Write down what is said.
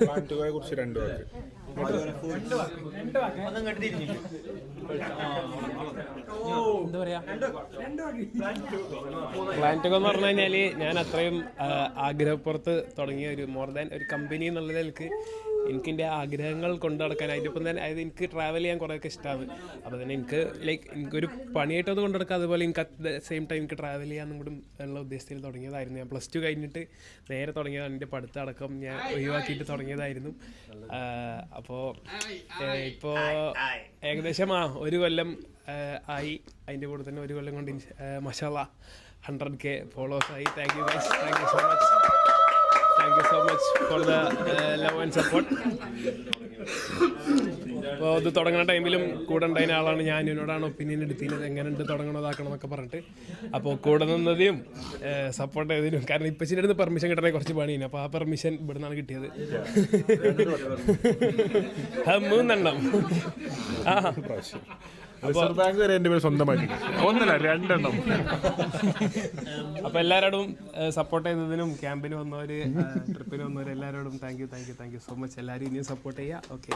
പ്ലാന്റുകളെ കുറിച്ച് 2 വാക്ക്. എന്താ പറയാ, പ്ലാന്റുകൾ എന്ന് പറഞ്ഞു കഴിഞ്ഞാല് ഞാൻ അത്രയും ആഗ്രഹപ്പുറത്ത് തുടങ്ങിയ ഒരു മോർ ദാൻ ഒരു കമ്പനി എന്നുള്ള നിലക്ക് എനിക്ക് എൻ്റെ ആഗ്രഹങ്ങൾ കൊണ്ടു നടക്കാൻ അതിനിപ്പം തന്നെ അതായത് എനിക്ക് ട്രാവൽ ചെയ്യാൻ കുറേയൊക്കെ ഇഷ്ടമാണ്. അപ്പോൾ തന്നെ എനിക്ക് ലൈക്ക് എനിക്കൊരു പണിയായിട്ടൊന്നും കൊണ്ടു നടക്കാം, അതുപോലെ എനിക്ക് അറ്റ് ദ സെയിം ടൈം എനിക്ക് ട്രാവൽ ചെയ്യാനും കൂടി ഉള്ള ഉദ്ദേശത്തിൽ തുടങ്ങിയതായിരുന്നു. ഞാൻ +2 കഴിഞ്ഞിട്ട് നേരെ തുടങ്ങിയതാണ്. എൻ്റെ പഠിത്തം അടക്കം ഞാൻ ഒഴിവാക്കിയിട്ട് തുടങ്ങിയതായിരുന്നു. അപ്പോൾ ഇപ്പോൾ ഏകദേശം 1 കൊല്ലം ആയി. അതിൻ്റെ കൂടെ തന്നെ 1 കൊല്ലം കൊണ്ട് മാഷാഅല്ലാ 100K ഫോളോവേഴ്സ് ആയി. Thank you guys, thank you so much for the love and support. അപ്പോൾ ഇത് തുടങ്ങുന്ന ടൈമിലും കൂടെ ഉണ്ടായിരുന്ന ആളാണ്. ഞാൻ എന്നോടാണ് ഒപ്പീനിയൻ എടുത്തിരുന്നത് എങ്ങനെയുണ്ട് തുടങ്ങണതാക്കണം എന്നൊക്കെ പറഞ്ഞിട്ട്. അപ്പോൾ കൂടെ നിന്നതിനും സപ്പോർട്ട് ചെയ്തതിനും, കാരണം ഇപ്പച്ചിൻ്റെ അടുത്ത് പെർമിഷൻ കിട്ടണേ കുറച്ച് പണിയാണ്. അപ്പോൾ ആ പെർമിഷൻ ഇവിടെ നിന്നാണ് കിട്ടിയത്. 3 റിസർവ് ബാങ്ക് വരെ എൻ്റെ പേര് സ്വന്തമായിട്ട് 2 അപ്പോൾ എല്ലാവരോടും സപ്പോർട്ട് ചെയ്തതിനും ക്യാമ്പിന് വന്നവർ, ട്രിപ്പിന് വന്നവർ എല്ലാവരോടും താങ്ക് യു സോ മച്ച്. എല്ലാവരും ഇനിയും സപ്പോർട്ട് ചെയ്യുക. ഓക്കെ.